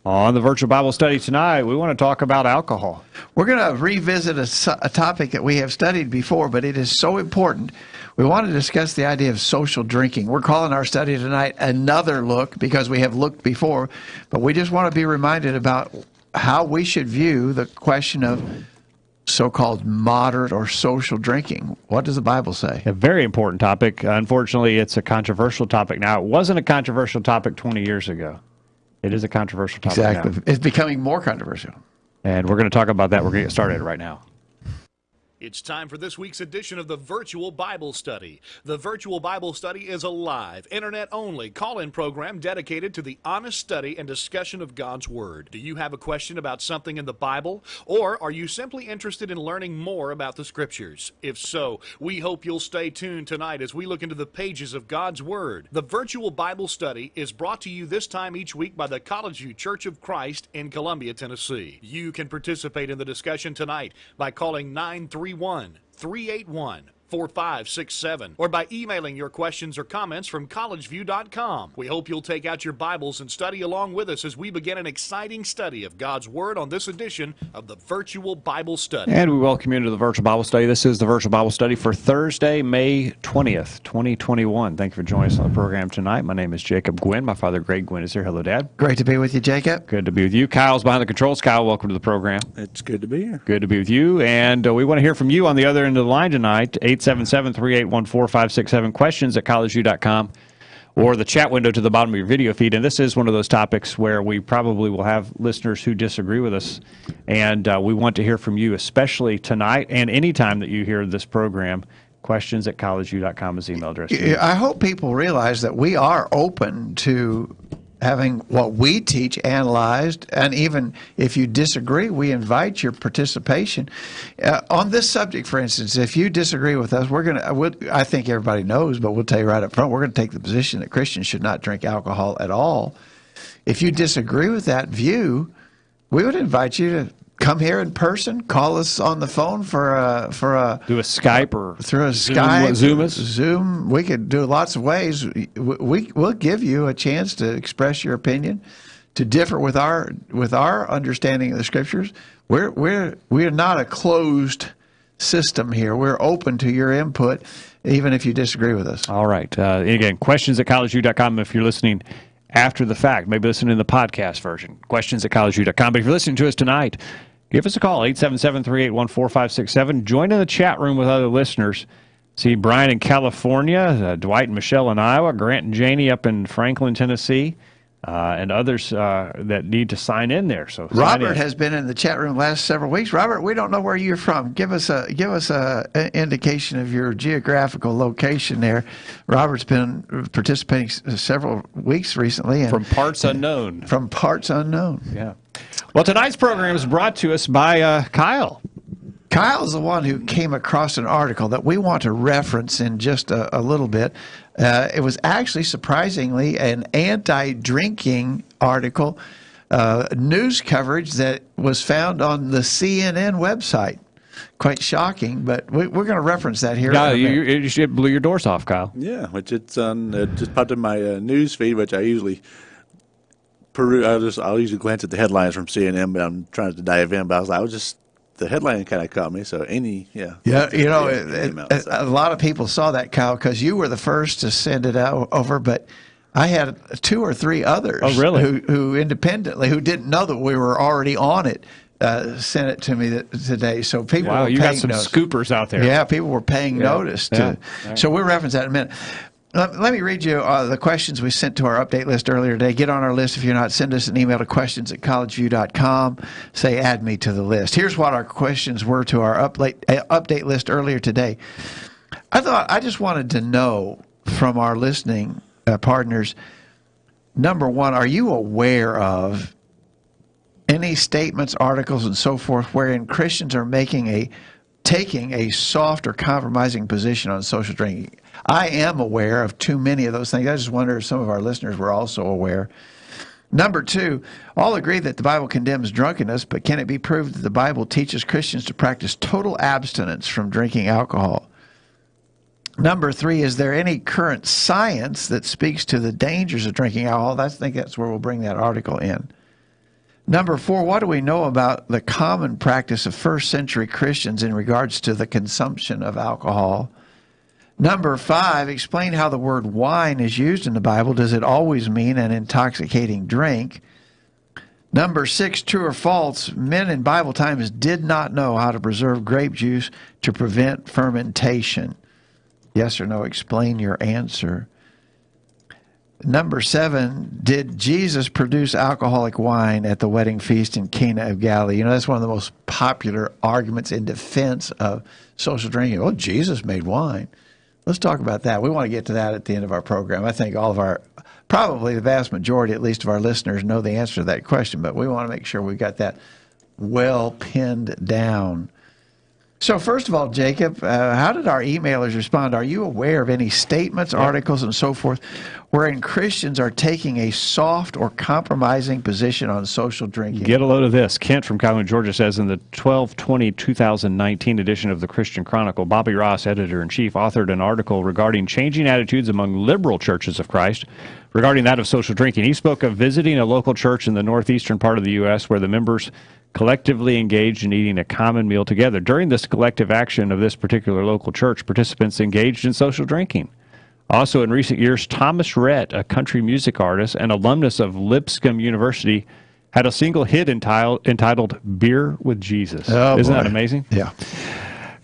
On the virtual Bible study tonight, we want to talk about alcohol. We're going to revisit a topic that we have studied before, but it is so important. We want to discuss the idea of social drinking. We're calling our study tonight Another Look because we have looked before, but we just want to be reminded about how we should view the question of so-called moderate or social drinking. What does the Bible say? A very important topic. Unfortunately, it's a controversial topic now. It wasn't a controversial topic 20 years ago. It is a controversial topic Exactly. now. It's becoming more controversial. And we're going to talk about that. We're going to get started right now. It's time for this week's edition of the Virtual Bible Study. The Virtual Bible Study is a live, internet-only call-in program dedicated to the honest study and discussion of God's Word. Do you have a question about something in the Bible? Or are you simply interested in learning more about the Scriptures? If so, we hope you'll stay tuned tonight as we look into the pages of God's Word. The Virtual Bible Study is brought to you this time each week by the College View Church of Christ in Columbia, Tennessee. You can participate in the discussion tonight by calling 931-381-4567 or by emailing your questions or comments from collegeview.com. We hope you'll take out your Bibles and study along with us as we begin an exciting study of God's Word on this edition of the Virtual Bible Study. And we welcome you to the Virtual Bible Study. This is the Virtual Bible Study for Thursday, May 20th, 2021. Thank you for joining us on the program tonight. My name is Jacob Gwynn. My father, Greg Gwynn, is here. Hello, Dad. Great to be with you, Jacob. Good to be with you. Kyle's behind the controls. Kyle, welcome to the program. It's good to be here. Good to be with you. And we want to hear from you on the other end of the line tonight, 877-381-4567, questions at collegeview.com, or the chat window to the bottom of your video feed. And this is one of those topics where we probably will have listeners who disagree with us, and we want to hear from you, especially tonight and anytime that you hear this program. Questions at collegeview.com is the email address. I hope people realize that we are open to having what we teach analyzed, and even if you disagree, we invite your participation. On this subject, for instance, if you disagree with us, I think everybody knows, but we'll tell you right up front, we're going to take the position that Christians should not drink alcohol at all. If you disagree with that view, we would invite you to come here in person, call us on the phone for a do a Skype or through a Skype, Zoom. We could do lots of ways. We'll give you a chance to express your opinion, to differ with our understanding of the Scriptures. We're not a closed system here. We're open to your input, even if you disagree with us. All right. Again, questions at collegeview.com if you're listening after the fact, maybe listening to the podcast version. Questions at collegeview.com. But if you're listening to us tonight, give us a call, 877-381-4567. Join in the chat room with other listeners. See Brian in California, Dwight and Michelle in Iowa, Grant and Janie up in Franklin, Tennessee, and others that need to sign in there. So Robert has been in the chat room the last several weeks. Robert, we don't know where you're from. Give us a indication of your geographical location there. Robert's been participating several weeks recently. And from parts unknown. From parts unknown. Yeah. Well, tonight's program is brought to us by Kyle. Kyle's the one who came across an article that we want to reference in just a little bit. It was actually, surprisingly, an anti-drinking article, news coverage that was found on the CNN website. Quite shocking, but we're going to reference that here. Yeah, you blew your doors off, Kyle. Yeah, which it's on. It just popped in my news feed, which I usually peruse. I'll usually glance at the headlines from CNN, but I'm trying to dive in. But I was the headline kind of caught me. So a lot of people saw that, Kyle, because you were the first to send it over, but I had 2 or 3 others who independently, who didn't know that we were already on it, sent it to me today. So people were you got some notice. scoopers out there. Yeah, people were paying notice. Right. So we'll reference that in a minute. Let me read you the questions we sent to our update list earlier today. Get on our list if you're not. Send us an email to questions@collegeview.com. Say, add me to the list. Here's what our questions were to our update list earlier today. I just wanted to know from our listening partners, number one, are you aware of any statements, articles, and so forth wherein Christians are taking a soft or compromising position on social drinking? I am aware of too many of those things. I just wonder if some of our listeners were also aware. Number two, all agree that the Bible condemns drunkenness, but can it be proved that the Bible teaches Christians to practice total abstinence from drinking alcohol? Number three, is there any current science that speaks to the dangers of drinking alcohol? I think that's where we'll bring that article in. Number 4, what do we know about the common practice of first century Christians in regards to the consumption of alcohol? Number 5, explain how the word wine is used in the Bible. Does it always mean an intoxicating drink? Number 6, true or false, men in Bible times did not know how to preserve grape juice to prevent fermentation. Yes or no, explain your answer. Number 7, did Jesus produce alcoholic wine at the wedding feast in Cana of Galilee? You know, that's one of the most popular arguments in defense of social drinking. Oh, Jesus made wine. Let's talk about that. We want to get to that at the end of our program. I think all of our, probably the vast majority, at least, of our listeners know the answer to that question, but we want to make sure we've got that well pinned down. So first of all, Jacob, how did our emailers respond? Are you aware of any statements, articles, and so forth wherein Christians are taking a soft or compromising position on social drinking? Get a load of this. Kent from Calhoun, Georgia says, in the 12/20/2019 edition of the Christian Chronicle, Bobby Ross, editor-in-chief, authored an article regarding changing attitudes among liberal churches of Christ regarding that of social drinking. He spoke of visiting a local church in the northeastern part of the U.S. where the members collectively engaged in eating a common meal together. During this collective action of this particular local church, participants engaged in social drinking. Also, in recent years, Thomas Rhett, a country music artist and alumnus of Lipscomb University, had a single hit entitled Beer with Jesus. Oh, Isn't boy. that amazing? Yeah.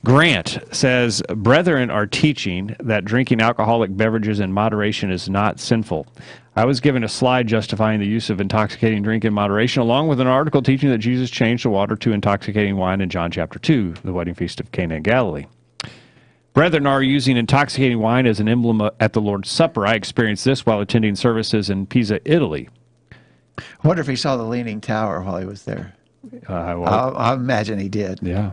Grant says, brethren are teaching that drinking alcoholic beverages in moderation is not sinful. I was given a slide justifying the use of intoxicating drink in moderation, along with an article teaching that Jesus changed the water to intoxicating wine in John chapter 2, the wedding feast of Cana in Galilee. Brethren are using intoxicating wine as an emblem at the Lord's Supper. I experienced this while attending services in Pisa, Italy. I wonder if he saw the Leaning Tower while he was there. Well, I imagine he did. yeah.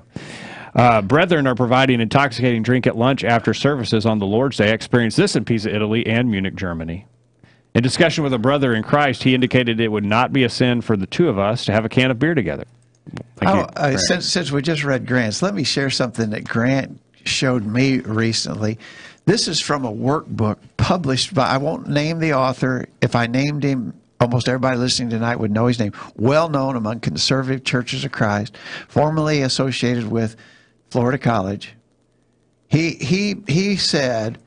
Brethren are providing intoxicating drink at lunch after services on the Lord's Day. I experienced this in Pisa, Italy, and Munich, Germany. In discussion with a brother in Christ, he indicated it would not be a sin for the two of us to have a can of beer together. Thank you, Since we just read Grant's, let me share something that Grant showed me recently. This is from a workbook published by, I won't name the author. If I named him, almost everybody listening tonight would know his name. Well known among conservative churches of Christ, formerly associated with Florida College. He said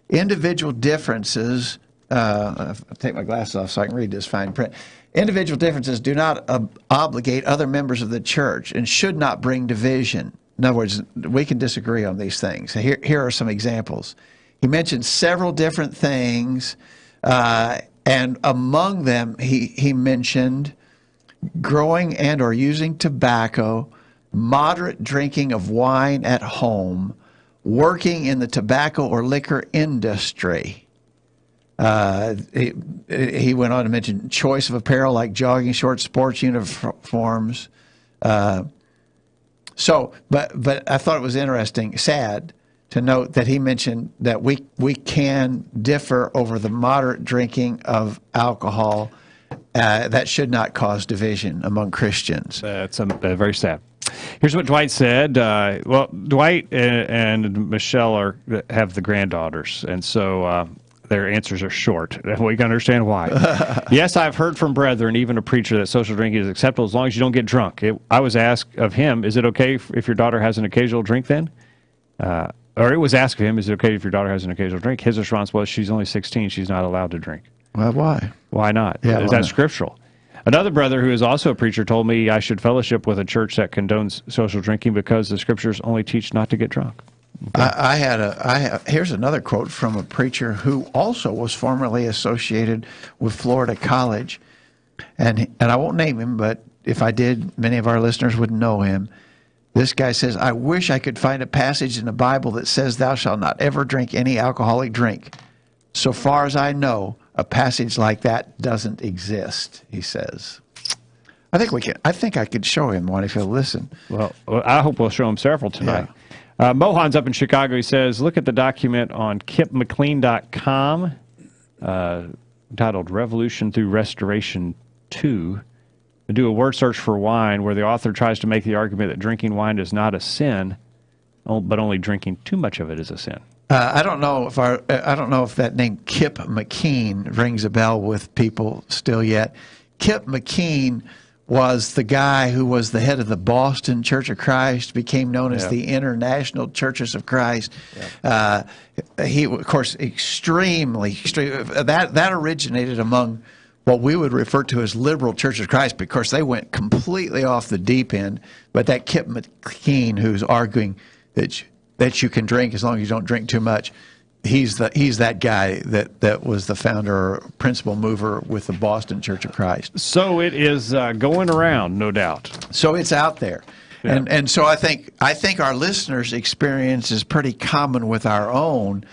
individual differences, I'll take my glasses off so I can read this fine print. Individual differences do not obligate other members of the church and should not bring division. In other words, we can disagree on these things. Here are some examples. He mentioned several different things, and among them he mentioned growing and or using tobacco, moderate drinking of wine at home, working in the tobacco or liquor industry. He went on to mention choice of apparel like jogging shorts, sports uniforms. But I thought it was interesting, sad, to note that he mentioned that we can differ over the moderate drinking of alcohol. That should not cause division among Christians. That's very sad. Here's what Dwight said. Well, Dwight and Michelle have the granddaughters, and so their answers are short. We can understand why. Yes, I've heard from brethren, even a preacher, that social drinking is acceptable as long as you don't get drunk. I was asked of him, is it okay if your daughter has an occasional drink then? Or it was asked of him, is it okay if your daughter has an occasional drink? His response was, she's only 16, she's not allowed to drink. Well, why? Why not? Yeah, is that scriptural? Another brother who is also a preacher told me I should fellowship with a church that condones social drinking because the scriptures only teach not to get drunk. Okay. Here's another quote from a preacher who also was formerly associated with Florida College, and I won't name him, but if I did, many of our listeners would know him. This guy says, I wish I could find a passage in the Bible that says thou shalt not ever drink any alcoholic drink. So far as I know, a passage like that doesn't exist, he says. I think I could show him one if he'll listen. Well, I hope we'll show him several tonight. Yeah. Mohan's up in Chicago. He says, look at the document on kipmclean.com entitled Revolution Through Restoration 2. And do a word search for wine where the author tries to make the argument that drinking wine is not a sin, but only drinking too much of it is a sin. I don't know if that name Kip McKean rings a bell with people still yet. Kip McKean was the guy who was the head of the Boston Church of Christ, became known as the International Churches of Christ. He, of course, extremely that originated among what we would refer to as liberal Churches of Christ, because they went completely off the deep end. But that Kip McKean, who's arguing that you can drink as long as you don't drink too much, he's that guy that was the founder or principal mover with the Boston Church of Christ. So it is going around, no doubt. So it's out there. Yeah. And so I think our listeners' experience is pretty common with our own,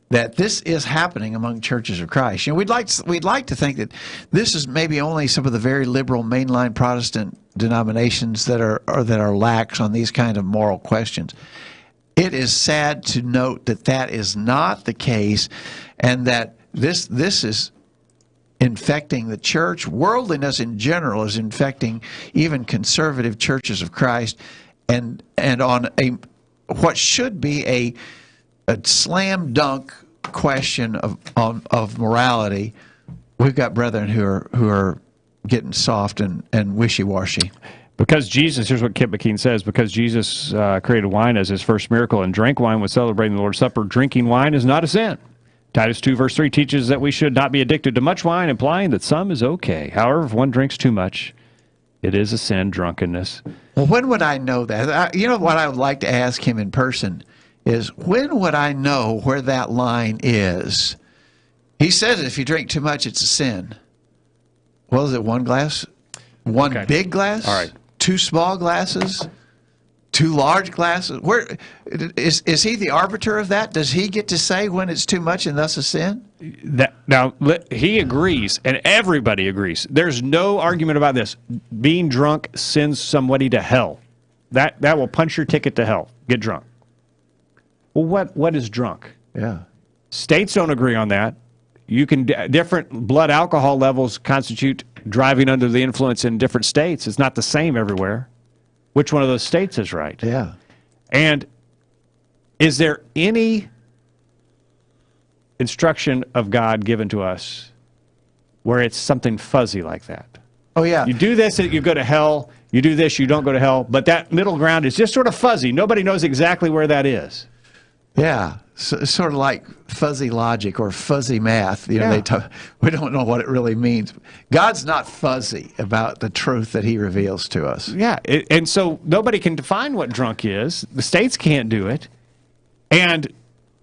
that this is happening among churches of Christ. You know, we'd like to think that this is maybe only some of the very liberal mainline Protestant denominations that are lax on these kind of moral questions. It is sad to note that is not the case, and that this is infecting the church. Worldliness in general is infecting even conservative churches of Christ, and on what should be a slam dunk question of morality, we've got brethren who are getting soft and wishy-washy. Because Jesus, here's what Kip McKean says, because Jesus created wine as his first miracle and drank wine when celebrating the Lord's Supper, drinking wine is not a sin. Titus 2 verse 3 teaches that we should not be addicted to much wine, implying that some is okay. However, if one drinks too much, it is a sin, drunkenness. Well, when would I know that? You know what I would like to ask him in person is, when would I know where that line is? He says if you drink too much, it's a sin. Well, is it one glass? One big glass? All right. Two small glasses? Two large glasses? Where is he the arbiter of that? Does he get to say when it's too much and thus a sin? Now, he agrees, and everybody agrees. There's no argument about this. Being drunk sends somebody to hell. That will punch your ticket to hell. Get drunk. Well, what is drunk? Yeah. States don't agree on that. Different blood alcohol levels constitute driving under the influence in different states. It's not the same everywhere. Which one of those states is right? Yeah. And is there any instruction of God given to us where it's something fuzzy like that? Oh, yeah. You do this, you go to hell. You do this, you don't go to hell. But that middle ground is just sort of fuzzy. Nobody knows exactly where that is. Yeah, so, sort of like fuzzy logic or fuzzy math. You know, we don't know what it really means. God's not fuzzy about the truth that he reveals to us. Yeah, and so nobody can define what drunk is. The states can't do it. And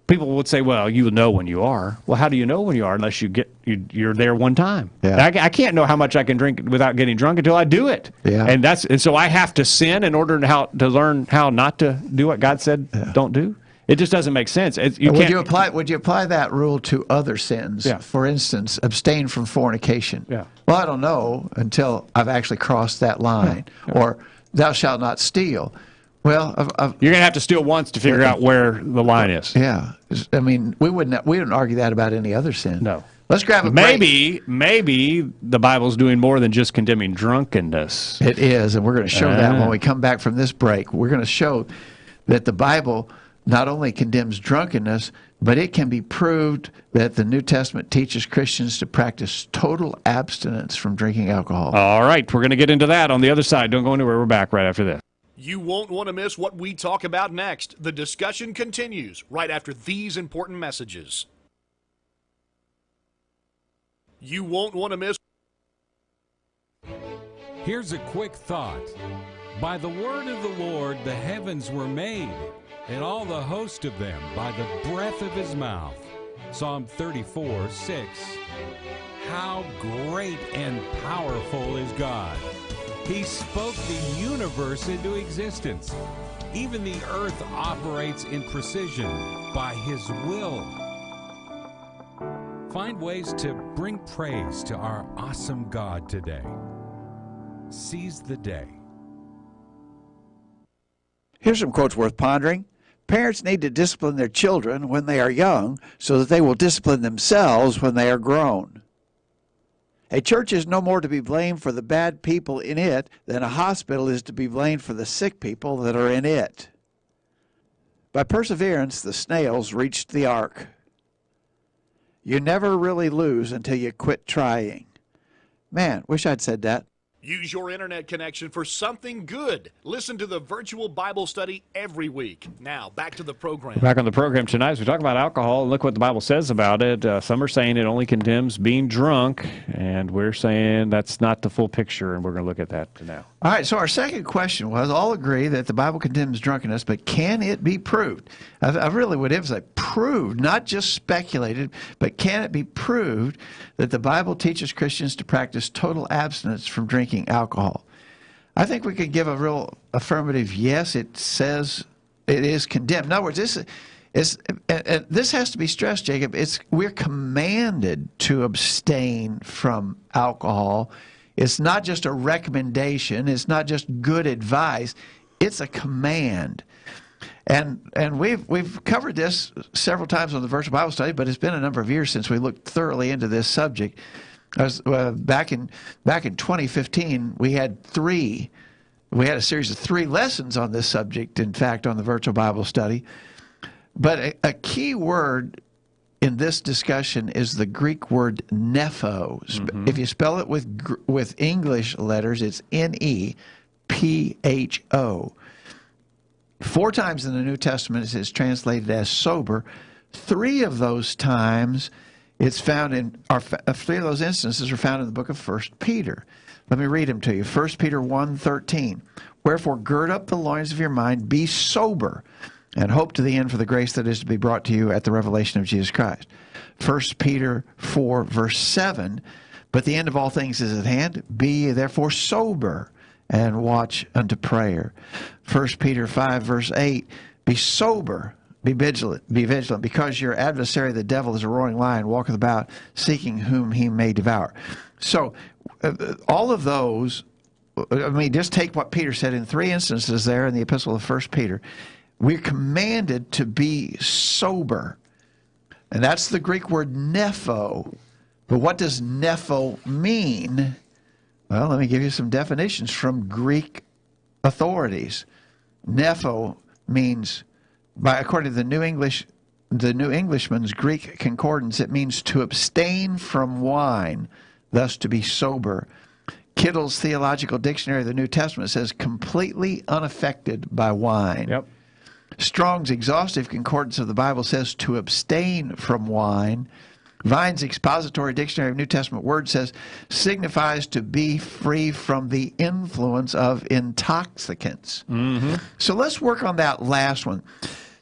people would say, well, you know when you are. Well, how do you know when you are unless you're there one time? Yeah. I can't know how much I can drink without getting drunk until I do it. Yeah. And so I have to sin in order to learn how not to do what God said don't do. It just doesn't make sense. Would you apply that rule to other sins? Yeah. For instance, abstain from fornication. Yeah. Well, I don't know until I've actually crossed that line. Yeah. Or thou shalt not steal. Well, you're going to have to steal once to figure out where the line is. Yeah. I mean, we wouldn't argue that about any other sin. No. Let's grab a break. Maybe the Bible's doing more than just condemning drunkenness. It is, and we're going to show that when we come back from this break. We're going to show that the Bible not only condemns drunkenness, but it can be proved that the New Testament teaches Christians to practice total abstinence from drinking alcohol. All right, we're going to get into that on the other side. Don't go anywhere. We're back right after this. You won't want to miss what we talk about next. The discussion continues right after these important messages. You won't want to miss. Here's a quick thought. By the word of the Lord the heavens were made, and all the host of them by the breath of his mouth. Psalm 34:6. How great and powerful is God! He spoke the universe into existence. Even the earth operates in precision by his will. Find ways to bring praise to our awesome God today. Seize the day. Here's some quotes worth pondering. Parents need to discipline their children when they are young so that they will discipline themselves when they are grown. A church is no more to be blamed for the bad people in it than a hospital is to be blamed for the sick people that are in it. By perseverance, the snails reached the ark. You never really lose until you quit trying. Man, wish I'd said that. Use your internet connection for something good. Listen to the virtual Bible study every week. Now, back to the program. Back on the program tonight, as we talk about alcohol, and look what the Bible says about it. Some are saying it only condemns being drunk, and we're saying that's not the full picture, and we're going to look at that now. All right, so our second question was, all agree that the Bible condemns drunkenness, but can it be proved? I really would emphasize proved, not just speculated, but can it be proved that the Bible teaches Christians to practice total abstinence from drinking alcohol? I think we could give a real affirmative yes. It says it is condemned. In other words, this has to be stressed, Jacob. We're commanded to abstain from alcohol. It's not just a recommendation. It's not just good advice. It's a command. And we've covered this several times on the Virtual Bible Study, but it's been a number of years since we looked thoroughly into this subject. Back in 2015, we had a series of 3 lessons on this subject, in fact, on the Virtual Bible Study. But a key word in this discussion is the Greek word nepho. If you spell it with English letters, it's Nepho. 4 times in the New Testament it's translated as sober. 3 of those times it's found in 3 of those instances are found in the book of 1 Peter. Let me read them to you. 1 Peter 1:13. Wherefore gird up the loins of your mind, be sober, and hope to the end for the grace that is to be brought to you at the revelation of Jesus Christ. 1 Peter 4, verse 7, but the end of all things is at hand. Be ye therefore sober, and watch unto prayer. 1 Peter 5, verse 8, be sober, be vigilant, because your adversary, the devil, is a roaring lion, walketh about, seeking whom he may devour. So, all of those, I mean, just take what Peter said in 3 instances there in the epistle of 1 Peter. We're commanded to be sober. And that's the Greek word nepho. But what does nepho mean? Well, let me give you some definitions from Greek authorities. Nepho means, according to the New Englishman's Greek concordance, it means to abstain from wine, thus to be sober. Kittle's Theological Dictionary of the New Testament says completely unaffected by wine. Yep. Strong's Exhaustive Concordance of the Bible says to abstain from wine. Vine's Expository Dictionary of New Testament Words says signifies to be free from the influence of intoxicants. So let's work on that last one.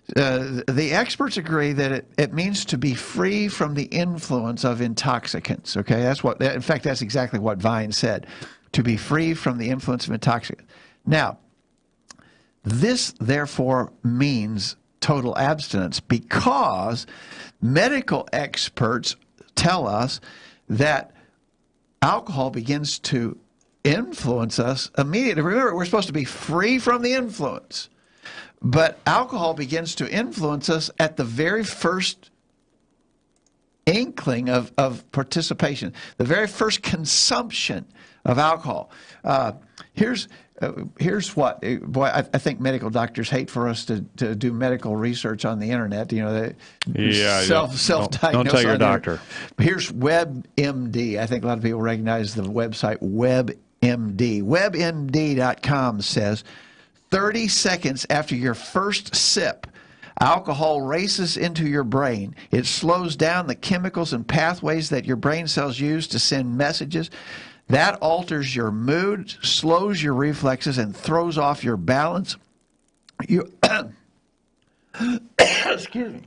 The experts agree that it means to be free from the influence of intoxicants. Okay, in fact, that's exactly what Vine said, to be free from the influence of intoxicants. Now, this therefore means total abstinence, because medical experts tell us that alcohol begins to influence us immediately. Remember, we're supposed to be free from the influence, but alcohol begins to influence us at the very first inkling of participation, the very first consumption of alcohol. Here's what, boy, I think medical doctors hate for us to do medical research on the internet. You know, self-diagnose. Don't tell your doctor. Here's WebMD. I think a lot of people recognize the website WebMD. WebMD.com says 30 seconds after your first sip, alcohol races into your brain. It slows down the chemicals and pathways that your brain cells use to send messages. That alters your mood, slows your reflexes, and throws off your balance. Excuse me.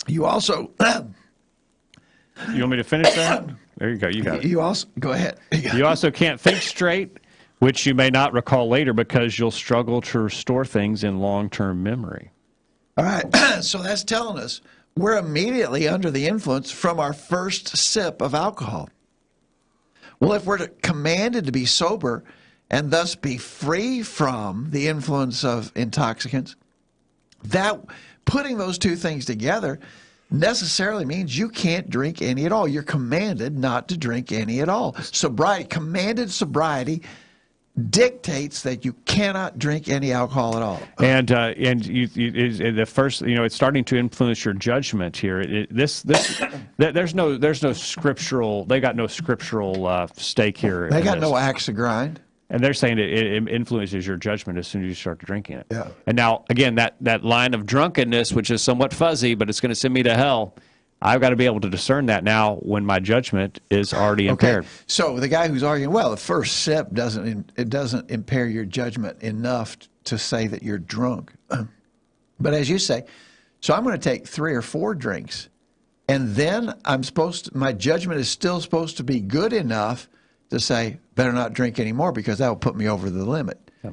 You also... You want me to finish that? There you go. You got it. You also... Go ahead. You also can't think straight, which you may not recall later because you'll struggle to restore things in long-term memory. All right. So that's telling us we're immediately under the influence from our first sip of alcohol. Well, if we're commanded to be sober and thus be free from the influence of intoxicants, that putting those two things together necessarily means you can't drink any at all. You're commanded not to drink any at all. Sobriety, commanded sobriety, dictates that you cannot drink any alcohol at all. And the first, it's starting to influence your judgment here. There's no scriptural. They got no scriptural stake here. They got no axe to grind. And they're saying it influences your judgment as soon as you start drinking it. Yeah. And now, again, that line of drunkenness, which is somewhat fuzzy, but it's going to send me to hell. I've got to be able to discern that now when my judgment is already impaired. Okay. So the guy who's arguing, well, the first sip doesn't impair your judgment enough to say that you're drunk. But as you say, so I'm going to take 3 or 4 drinks, and then my judgment is still supposed to be good enough to say, better not drink anymore because that will put me over the limit. Yeah.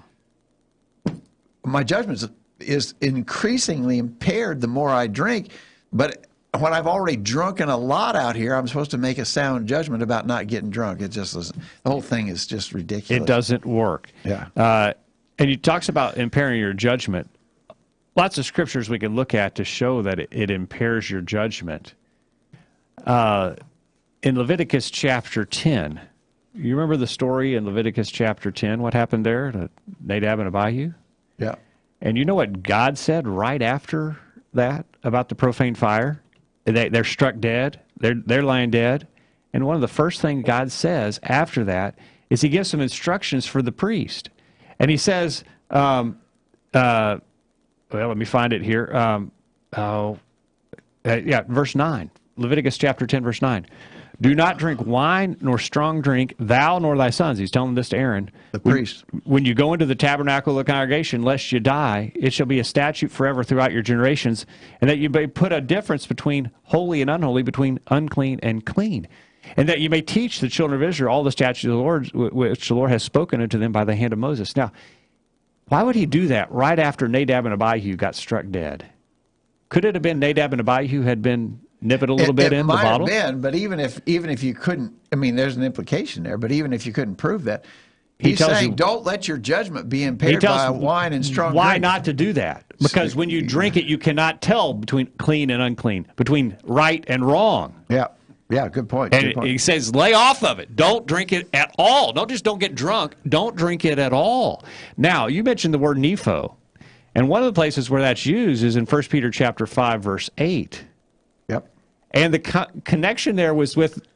My judgment is increasingly impaired the more I drink, but when I've already drunken a lot out here, I'm supposed to make a sound judgment about not getting drunk. It just doesn't. The whole thing is just ridiculous. It doesn't work. Yeah. And he talks about impairing your judgment. Lots of scriptures we can look at to show that it impairs your judgment. In Leviticus chapter 10, you remember the story in Leviticus chapter 10? What happened there to Nadab and Abihu? Yeah. And you know what God said right after that about the profane fire? They're struck dead. They're lying dead. And one of the first things God says after that is he gives some instructions for the priest. And he says, well, let me find it here. Verse 9. Leviticus chapter 10, verse 9. Do not drink wine nor strong drink, thou nor thy sons. He's telling this to Aaron. The priest. When you go into the tabernacle of the congregation, lest you die, it shall be a statute forever throughout your generations, and that you may put a difference between holy and unholy, between unclean and clean. And that you may teach the children of Israel all the statutes of the Lord, which the Lord has spoken unto them by the hand of Moses. Now, why would he do that right after Nadab and Abihu got struck dead? Could it have been Nadab and Abihu had been nip it a little bit in the bottle? It might have been, but even if you couldn't, I mean, there's an implication there, but even if you couldn't prove that, he's saying don't let your judgment be impaired by wine and strong Why drink. not to do that? Because when you drink it, you cannot tell between clean and unclean, between right and wrong. Yeah. Yeah, good point. And he says, lay off of it. Don't drink it at all. Don't get drunk. Don't drink it at all. Now, you mentioned the word nepho. And one of the places where that's used is in 1 Peter chapter 5, verse 8. Yep. And the connection there was with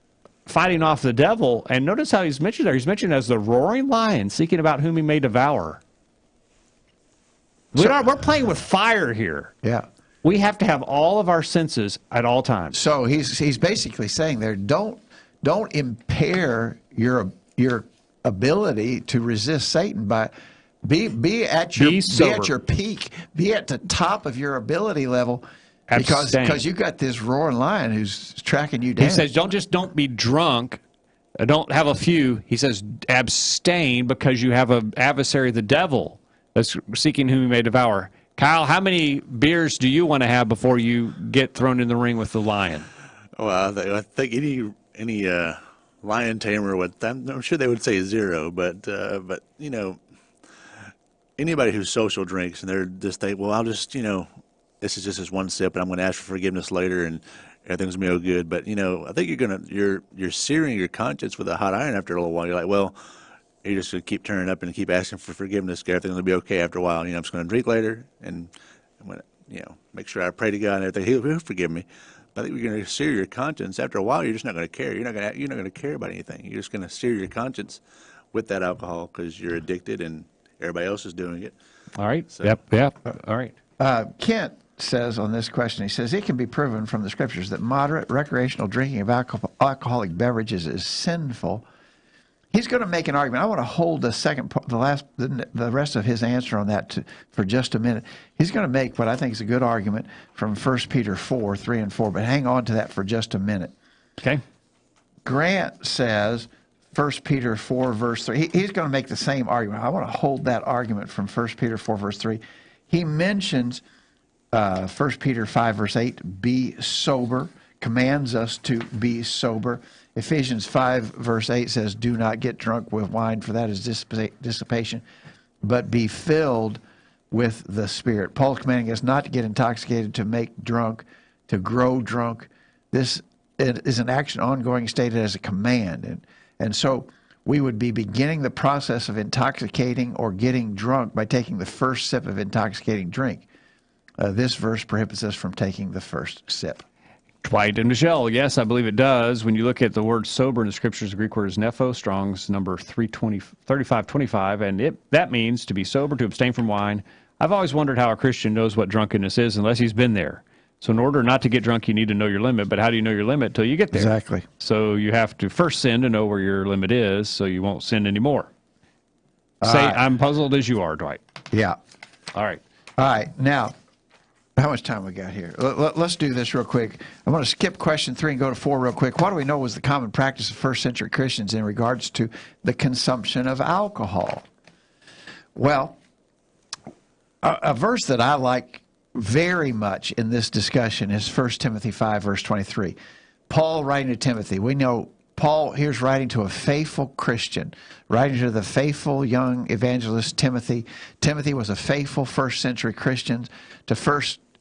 fighting off the devil. And notice how he's mentioned there. He's mentioned as the roaring lion, seeking about whom he may devour. We're playing with fire here. Yeah. We have to have all of our senses at all times. So he's basically saying there, don't impair your ability to resist Satan by be at your peak, be at the top of your ability level, because you got this roaring lion who's tracking you down. He says, don't be drunk, don't have a few. He says, abstain because you have an adversary, the devil, that's seeking whom he may devour. Kyle, how many beers do you want to have before you get thrown in the ring with the lion? Well, I think any lion tamer would. I'm sure they would say 0, but you know, anybody who social drinks and they're just think, well, I'll just this is just this one sip and I'm going to ask for forgiveness later and everything's going to be good. But I think you're searing your conscience with a hot iron after a little while. You're like, well, you're just going to keep turning up and keep asking for forgiveness. Everything's going to be okay after a while. I'm just going to drink later and I'm going to, make sure I pray to God and everything. He'll forgive me. But I think you're going to sear your conscience. After a while, you're just not going to care. You're not going to care about anything. You're just going to sear your conscience with that alcohol because you're addicted and everybody else is doing it. All right. So. Yep. All right. Kent says on this question, he says, it can be proven from the scriptures that moderate recreational drinking of alcoholic beverages is sinful. He's going to make an argument. I want to hold the rest of his answer on that for just a minute. He's going to make what I think is a good argument from 1 Peter 4, 3 and 4, but hang on to that for just a minute. Okay. Grant says 1 Peter 4, verse 3. He's going to make the same argument. I want to hold that argument from 1 Peter 4, verse 3. He mentions 1 Peter 5, verse 8, be sober, commands us to be sober. Ephesians 5, verse 8 says, do not get drunk with wine, for that is dissipation, but be filled with the Spirit. Paul's commanding us not to get intoxicated, to make drunk, to grow drunk. This is an action ongoing stated as a command. And so we would be beginning the process of intoxicating or getting drunk by taking the first sip of intoxicating drink. This verse prohibits us from taking the first sip. Dwight and Michelle, yes, I believe it does. When you look at the word sober in the scriptures, the Greek word is nepho, Strong's number 3525, and that means to be sober, to abstain from wine. I've always wondered how a Christian knows what drunkenness is unless he's been there. So in order not to get drunk, you need to know your limit, but how do you know your limit till you get there? Exactly. So you have to first sin to know where your limit is so you won't sin anymore. Say, I'm puzzled as you are, Dwight. Yeah. All right. All right. Now, how much time we got here? Let's do this real quick. I'm going to skip question 3 and go to 4 real quick. What do we know was the common practice of first century Christians in regards to the consumption of alcohol? Well, a verse that I like very much in this discussion is 1 Timothy 5, verse 23. Paul writing to Timothy. We know Paul here's writing to a faithful Christian, writing to the faithful young evangelist Timothy. Timothy was a faithful first century Christian.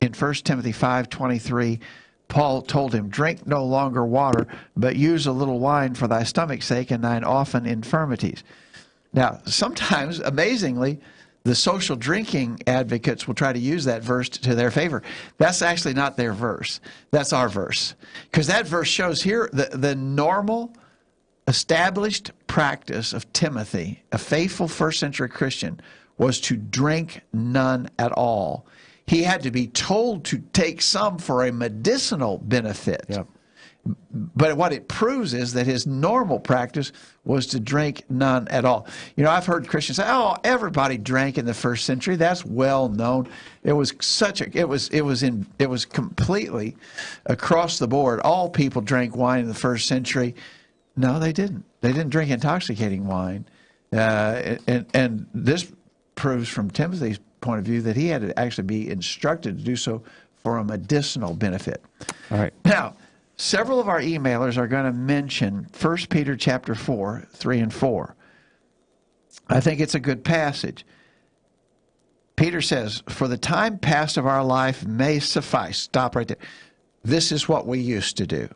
In 1 Timothy 5:23, Paul told him, "Drink no longer water, but use a little wine for thy stomach's sake and thine often infirmities." Now, sometimes, amazingly, the social drinking advocates will try to use that verse to their favor. That's actually not their verse. That's our verse. Because that verse shows here the normal, established practice of Timothy, a faithful first century Christian, was to drink none at all. He had to be told to take some for a medicinal benefit. Yep. But what it proves is that his normal practice was to drink none at all. You know, I've heard Christians say, "Oh, everybody drank in the first century. That's well known." It was it was completely across the board. All people drank wine in the first century. No, they didn't. They didn't drink intoxicating wine, and this proves from Timothy's point of view that he had to actually be instructed to do so for a medicinal benefit. All right. Now, several of our emailers are going to mention 1 Peter chapter 4, 3 and 4. I think it's a good passage. Peter says, "For the time past of our life may suffice." Stop right there. This is what we used to do.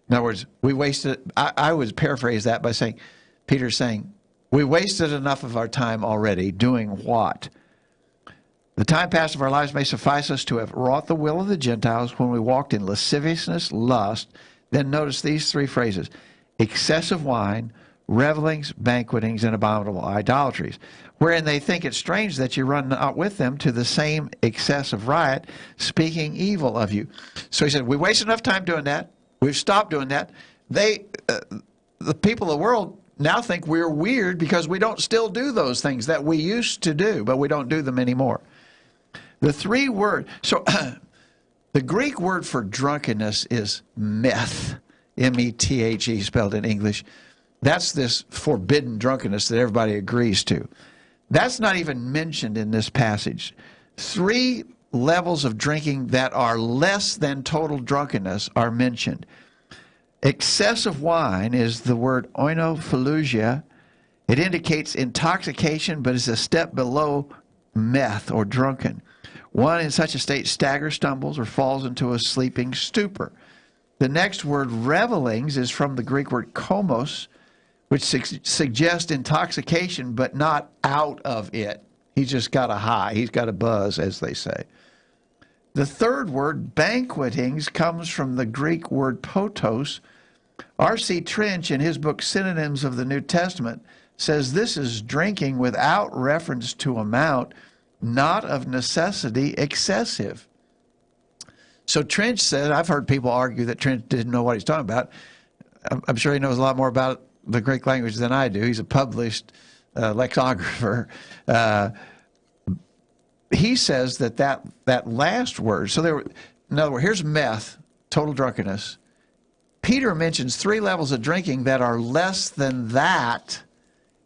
In other words, we wasted, I would paraphrase that by saying, Peter's saying, we wasted enough of our time already doing what? "The time past of our lives may suffice us to have wrought the will of the Gentiles when we walked in lasciviousness, lust." Then notice these 3 phrases: excessive wine, revelings, banquetings, and abominable idolatries, wherein they think it strange that you run not with them to the same excessive riot, speaking evil of you. So he said, we wasted enough time doing that. We've stopped doing that. The people of the world now think we're weird because we don't still do those things that we used to do, but we don't do them anymore. The 3 words, so the Greek word for drunkenness is meth, M-E-T-H-E, spelled in English. That's this forbidden drunkenness that everybody agrees to. That's not even mentioned in this passage. 3 levels of drinking that are less than total drunkenness are mentioned. Excessive wine is the word oinophalugia. It indicates intoxication, but is a step below meth or drunken. One in such a state staggers, stumbles, or falls into a sleeping stupor. The next word, revelings, is from the Greek word komos, which suggests intoxication, but not out of it. He's just got a high. He's got a buzz, as they say. The third word, banquetings, comes from the Greek word potos. R.C. Trench, in his book Synonyms of the New Testament, says this is drinking without reference to amount, not of necessity excessive. So Trench said, I've heard people argue that Trench didn't know what he's talking about. I'm sure he knows a lot more about the Greek language than I do. He's a published lexicographer. He says that last word, so in other words, here's meth, total drunkenness. Peter mentions 3 levels of drinking that are less than that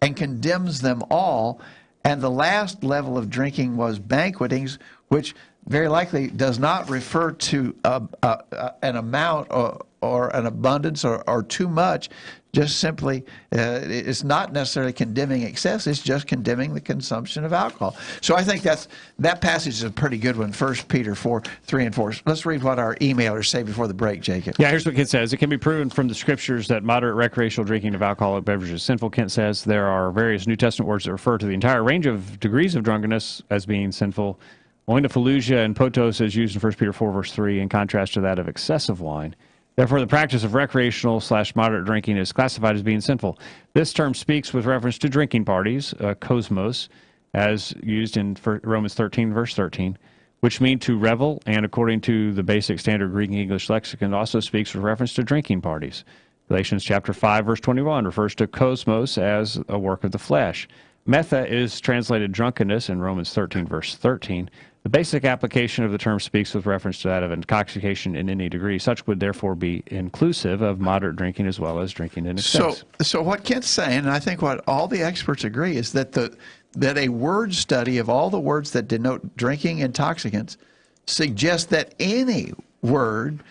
and condemns them all. And the last level of drinking was banquetings, which very likely does not refer to an amount or an abundance or too much. just simply, it's not necessarily condemning excess, it's just condemning the consumption of alcohol. So I think that passage is a pretty good one, 1 Peter 4:3-4. Let's read what our emailers say before the break, Jacob. Yeah, here's what Kent says. It can be proven from the scriptures that moderate recreational drinking of alcoholic beverages is sinful. Kent says there are various New Testament words that refer to the entire range of degrees of drunkenness as being sinful. Only the Fallujah and potos is used in 1 Peter 4, verse 3, in contrast to that of excessive wine. Therefore, the practice of recreational/moderate drinking is classified as being sinful. This term speaks with reference to drinking parties, kosmos, as used in Romans 13, verse 13, which mean to revel, and according to the basic standard Greek and English lexicon, also speaks with reference to drinking parties. Galatians chapter 5, verse 21 refers to kosmos as a work of the flesh. Metha is translated drunkenness in Romans 13, verse 13. The basic application of the term speaks with reference to that of intoxication in any degree. Such would therefore be inclusive of moderate drinking as well as drinking in excess. So what Kent's saying, and I think what all the experts agree, is that that a word study of all the words that denote drinking intoxicants suggests that any word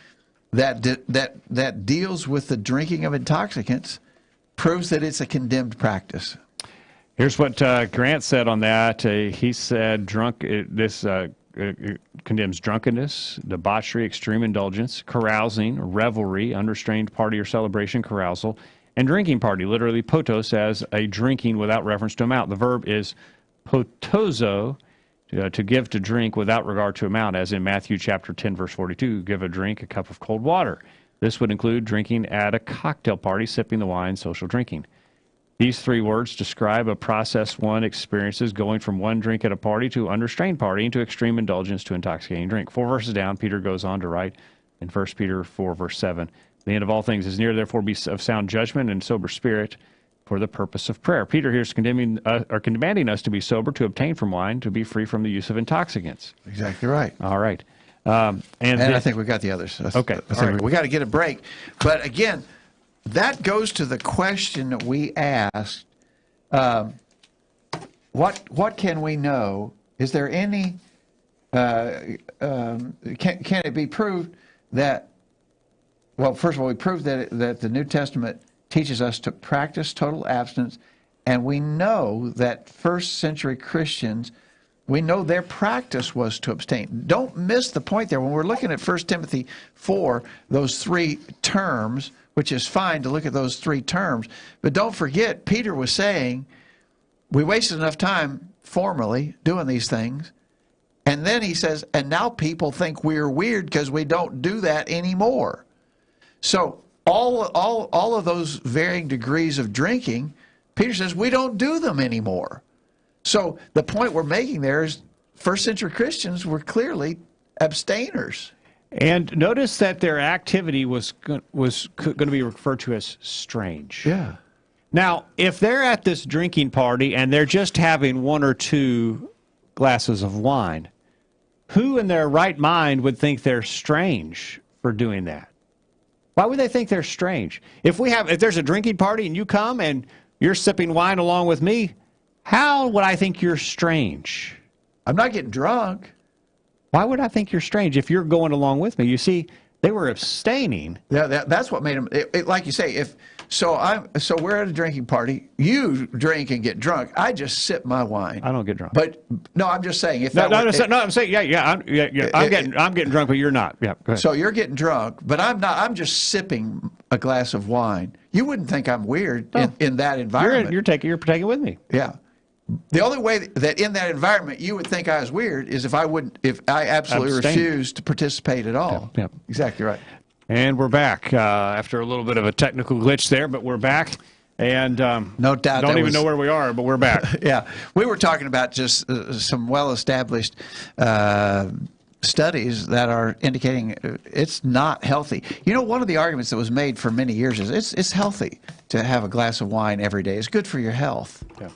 that deals with the drinking of intoxicants proves that it's a condemned practice. Here's what Grant said on that. He said this condemns drunkenness, debauchery, extreme indulgence, carousing, revelry, unrestrained party or celebration, carousal, and drinking party, literally potos, as a drinking without reference to amount. The verb is potozo, to give to drink without regard to amount, as in Matthew chapter 10, verse 42, give a drink a cup of cold water. This would include drinking at a cocktail party, sipping the wine, social drinking. These three words describe a process one experiences going from one drink at a party to unrestrained partying to extreme indulgence to intoxicating drink. 4 verses down, Peter goes on to write in 1 Peter 4, verse 7, the end of all things is near, therefore be of sound judgment and sober spirit for the purpose of prayer. Peter here is commanding us to be sober, to abstain from wine, to be free from the use of intoxicants. Exactly right. All right. And I think we got the others. Okay. All right. We got to get a break. But again, that goes to the question that we asked, what can we know? Is there any, can it be proved that, well, first of all, we proved that the New Testament teaches us to practice total abstinence, and we know that first century Christians, we know their practice was to abstain. Don't miss the point there. When we're looking at 1 Timothy 4, those three terms, which is fine to look at those three terms, but don't forget, Peter was saying, we wasted enough time formally doing these things, and then he says, and now people think we're weird because we don't do that anymore. So all of those varying degrees of drinking, Peter says, we don't do them anymore. So the point we're making there is first century Christians were clearly abstainers. And notice that their activity was going to be referred to as strange. Yeah. Now, if they're at this drinking party and they're just having 1 or 2 glasses of wine, who in their right mind would think they're strange for doing that? Why would they think they're strange? If there's a drinking party and you come and you're sipping wine along with me, how would I think you're strange? I'm not getting drunk. Why would I think you're strange if you're going along with me? You see, they were abstaining. Yeah, that's what made them. Like you say, so we're at a drinking party. You drink and get drunk. I just sip my wine. I don't get drunk. But no, I'm just saying I'm saying I'm getting drunk, but you're not. Yeah, go ahead. So you're getting drunk, but I'm not. I'm just sipping a glass of wine. You wouldn't think I'm weird in that environment. You're taking with me. Yeah. The only way that in that environment you would think I was weird is if I absolutely refused to participate at all. Yep. Exactly right. And we're back after a little bit of a technical glitch there, but we're back. And no doubt, don't even know where we are, but we're back. Yeah, we were talking about just some well-established studies that are indicating it's not healthy. You know, one of the arguments that was made for many years is it's healthy to have a glass of wine every day. It's good for your health. Yeah.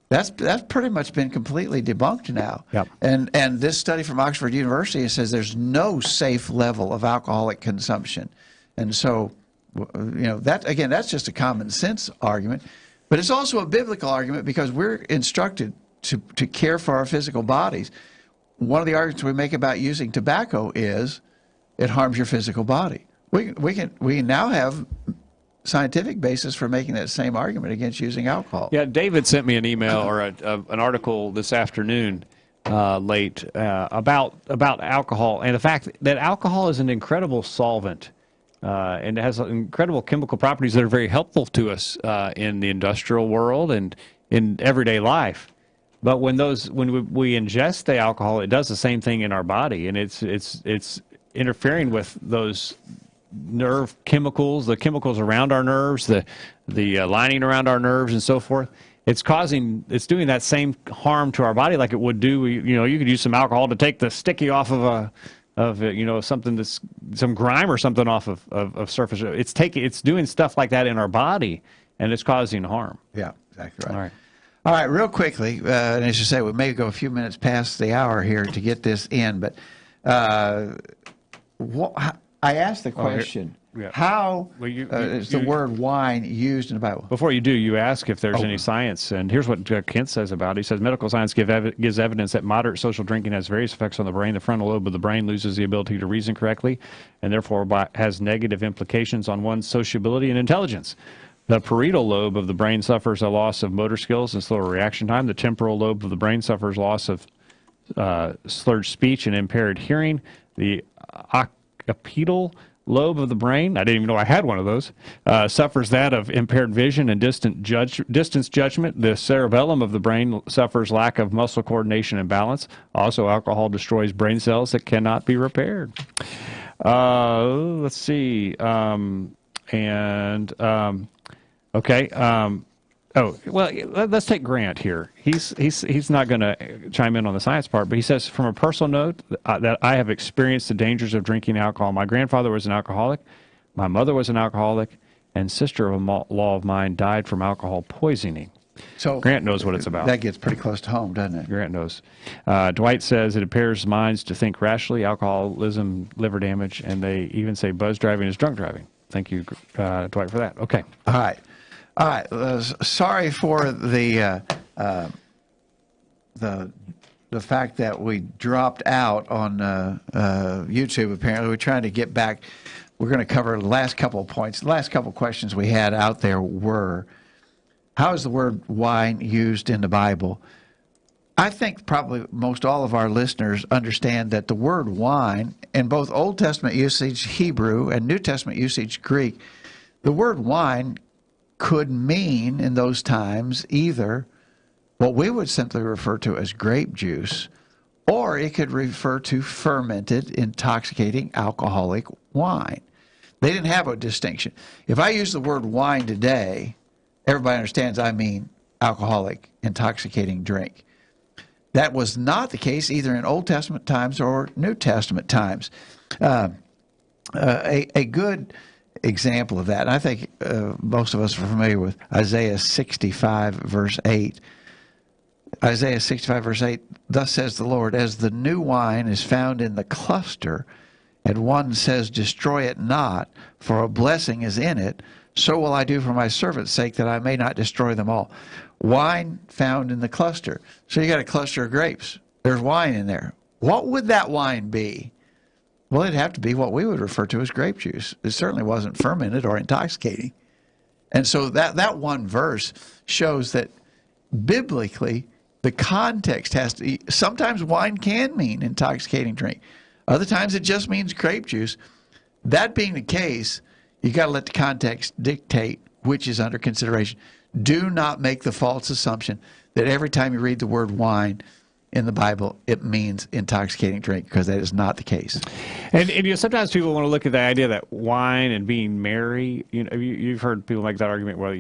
That's pretty much been completely debunked now. Yep. And this study from Oxford University says there's no safe level of alcoholic consumption. And so, that's just a common sense argument. But it's also a biblical argument because we're instructed to care for our physical bodies. One of the arguments we make about using tobacco is it harms your physical body. We now have scientific basis for making that same argument against using alcohol. Yeah, David sent me an email or an article this afternoon late about alcohol and the fact that alcohol is an incredible solvent and it has incredible chemical properties that are very helpful to us in the industrial world and in everyday life. But when we ingest the alcohol, it does the same thing in our body, and it's interfering with those nerve chemicals, the chemicals around our nerves, the lining around our nerves, and so forth. It's doing that same harm to our body like it would do. You could use some alcohol to take the sticky off of something that's some grime or something off of surface. It's doing stuff like that in our body, and it's causing harm. Yeah, exactly right. All right, real quickly, and as you say, we may go a few minutes past the hour here to get this in, but I asked the question, how is the word wine used in the Bible? Before you do, you ask if there's any science, and here's what Kent says about it. He says, medical science gives evidence that moderate social drinking has various effects on the brain. The frontal lobe of the brain loses the ability to reason correctly, and therefore has negative implications on one's sociability and intelligence. The parietal lobe of the brain suffers a loss of motor skills and slower reaction time. The temporal lobe of the brain suffers loss of slurred speech and impaired hearing. The occipital lobe of the brain, I didn't even know I had one of those, suffers that of impaired vision and distance judgment. The cerebellum of the brain suffers lack of muscle coordination and balance. Also, alcohol destroys brain cells that cannot be repaired. Let's see. Let's take Grant here. He's not going to chime in on the science part, but he says, from a personal note, that I have experienced the dangers of drinking alcohol. My grandfather was an alcoholic, my mother was an alcoholic, and sister-in-law of mine died from alcohol poisoning. So Grant knows what it's about. That gets pretty close to home, doesn't it? Grant knows. Dwight says it impairs minds to think rationally, alcoholism, liver damage, and they even say buzz driving is drunk driving. Thank you, Dwight, for that. Okay. All right. Sorry for the fact that we dropped out on YouTube. Apparently, we're trying to get back. We're going to cover the last couple of points. The last couple of questions we had out there were, how is the word wine used in the Bible? I think probably most all of our listeners understand that the word wine, in both Old Testament usage Hebrew and New Testament usage Greek, the word wine could mean in those times either what we would simply refer to as grape juice, or it could refer to fermented, intoxicating, alcoholic wine. They didn't have a distinction. If I use the word wine today, everybody understands I mean alcoholic, intoxicating drink. That was not the case either in Old Testament times or New Testament times. A good example of that, and I think most of us are familiar with Isaiah 65, verse 8. Isaiah 65, verse 8, thus says the Lord, as the new wine is found in the cluster, and one says, destroy it not, for a blessing is in it, so will I do for my servant's sake, that I may not destroy them all. Wine found in the cluster. So you got a cluster of grapes. There's wine in there. What would that wine be? Well, it'd have to be what we would refer to as grape juice. It certainly wasn't fermented or intoxicating. And so that one verse shows that biblically, the context has to be, sometimes wine can mean intoxicating drink. Other times it just means grape juice. That being the case, you got to let the context dictate which is under consideration. Do not make the false assumption that every time you read the word wine in the Bible, it means intoxicating drink, because that is not the case. And sometimes people want to look at the idea that wine and being merry. You've heard people make that argument where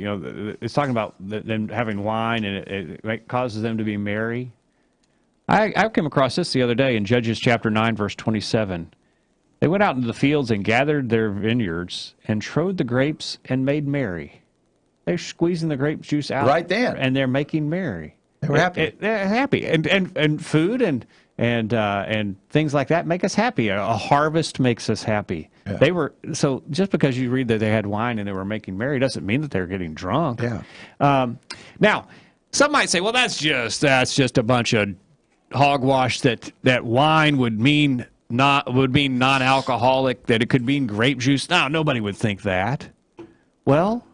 it's talking about them having wine and it causes them to be merry. I came across this the other day in Judges chapter 9, verse 27. They went out into the fields and gathered their vineyards and trode the grapes and made merry. They're squeezing the grape juice out right there, and they're making merry. They were happy. They're happy, and food and things like that make us happy. A harvest makes us happy. Yeah. They were so just because you read that they had wine and they were making merry doesn't mean that they're getting drunk. Yeah. Now, some might say, well, that's just a bunch of hogwash. That wine would mean non-alcoholic. That it could mean grape juice. No, nobody would think that. Well,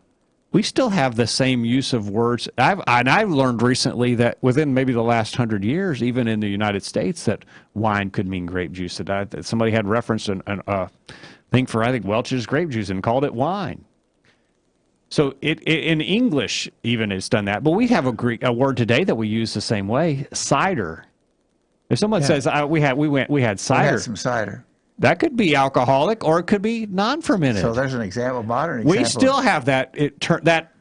we still have the same use of words. I've learned recently that within maybe the last 100 years, even in the United States, that wine could mean grape juice. That somebody had referenced a thing for, I think, Welch's grape juice and called it wine. So in English even it's done that. But we have a word today that we use the same way, cider. If someone says we had cider, we had some cider. That could be alcoholic or it could be non-fermented. So there's an example, modern example. We still have that that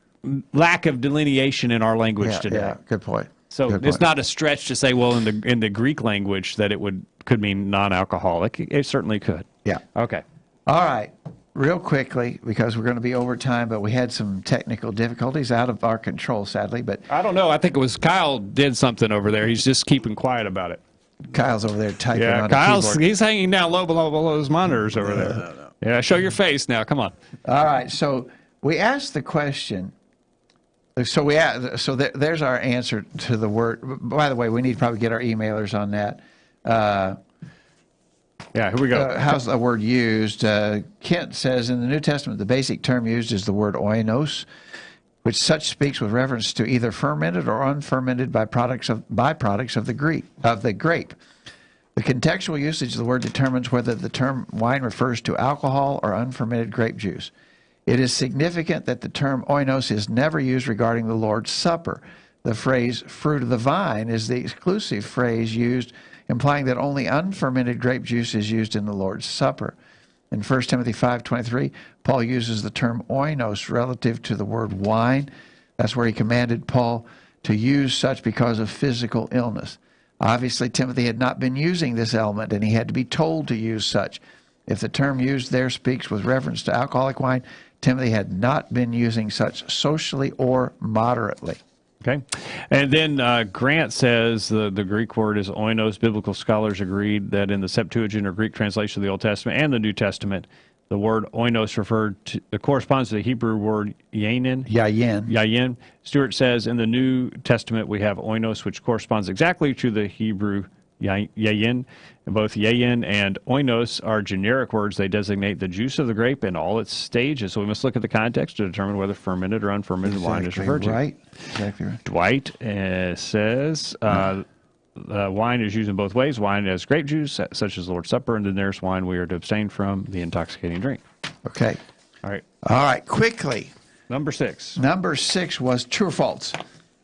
lack of delineation in our language today. Yeah, good point. So it's not a stretch to say, well, in the Greek language that it could mean non-alcoholic. It certainly could. Yeah. Okay. All right. Real quickly, because we're going to be over time, but we had some technical difficulties out of our control, sadly. But I don't know. I think it was Kyle did something over there. He's just keeping quiet about it. Kyle's over there typing on the Kyle's keyboard. He's hanging down below those monitors over there. No. Yeah, show your face now. Come on. All right. So we asked the question. So there's our answer to the word. By the way, we need to probably get our emailers on that. Yeah, here we go. How's the word used? Kent says, in the New Testament, the basic term used is the word oinos, which such speaks with reference to either fermented or unfermented byproducts of the grape. The contextual usage of the word determines whether the term wine refers to alcohol or unfermented grape juice. It is significant that the term oinos is never used regarding the Lord's Supper. The phrase fruit of the vine is the exclusive phrase used, implying that only unfermented grape juice is used in the Lord's Supper. In 1 Timothy 5:23, Paul uses the term oinos relative to the word wine. That's where he commanded Paul to use such because of physical illness. Obviously, Timothy had not been using this element, and he had to be told to use such. If the term used there speaks with reference to alcoholic wine, Timothy had not been using such socially or moderately. Okay. And then Grant says the Greek word is oinos. Biblical scholars agreed that in the Septuagint or Greek translation of the Old Testament and the New Testament, the word oinos corresponds to the Hebrew word yayin. Yayin. Stewart says in the New Testament we have oinos, which corresponds exactly to the Hebrew yayin. And both yayin and oinos are generic words. They designate the juice of the grape in all its stages. So we must look at the context to determine whether fermented or unfermented wine is referred to. Right. Exactly right. Dwight says wine is used in both ways. Wine as grape juice, such as the Lord's Supper, and then there's wine we are to abstain from, the intoxicating drink. Okay. All right. All right. Quickly. Number 6. Number 6 was true or false.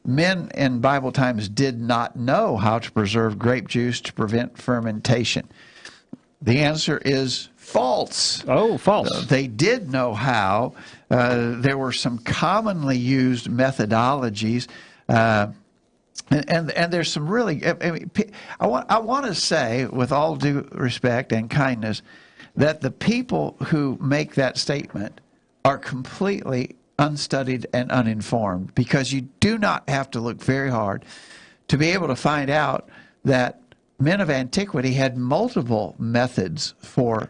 Men in Bible times did not know how to preserve grape juice to prevent fermentation. The answer is false. Oh, false. They did know how. There were some commonly used methodologies, and there's some really. I want to say, with all due respect and kindness, that the people who make that statement are completely unstudied and uninformed, because you do not have to look very hard to be able to find out that men of antiquity had multiple methods for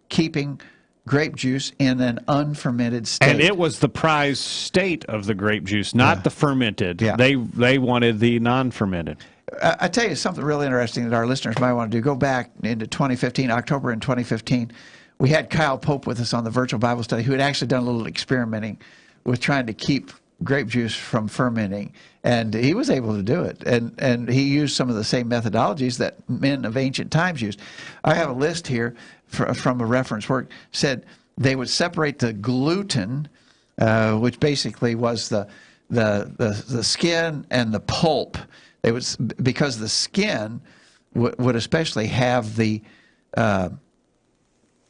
keeping grape juice in an unfermented state. And it was the prized state of the grape juice, not the fermented. Yeah. They wanted the non-fermented. I tell you something really interesting that our listeners might want to do. Go back into 2015, October in 2015. We had Kyle Pope with us on the virtual Bible study, who had actually done a little experimenting with trying to keep grape juice from fermenting, and he was able to do it. And he used some of the same methodologies that men of ancient times used. I have a list here from a reference work. Said they would separate the gluten, which basically was the skin and the pulp. They would, because the skin would especially have the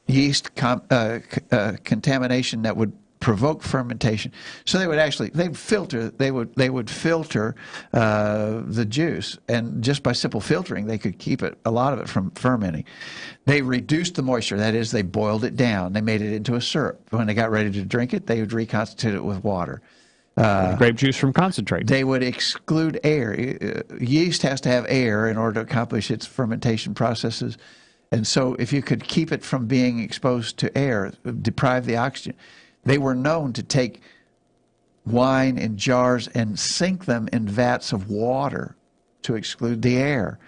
yeast contamination that would provoke fermentation. So they would filter the juice, and just by simple filtering they could keep a lot of it from fermenting. They reduced the moisture, that is, they boiled it down. They made it into a syrup. When they got ready to drink it, they would reconstitute it with water. Grape juice from concentrate. They would exclude air. Yeast has to have air in order to accomplish its fermentation processes. And so if you could keep it from being exposed to air, deprive the oxygen. They were known to take wine in jars and sink them in vats of water to exclude the air.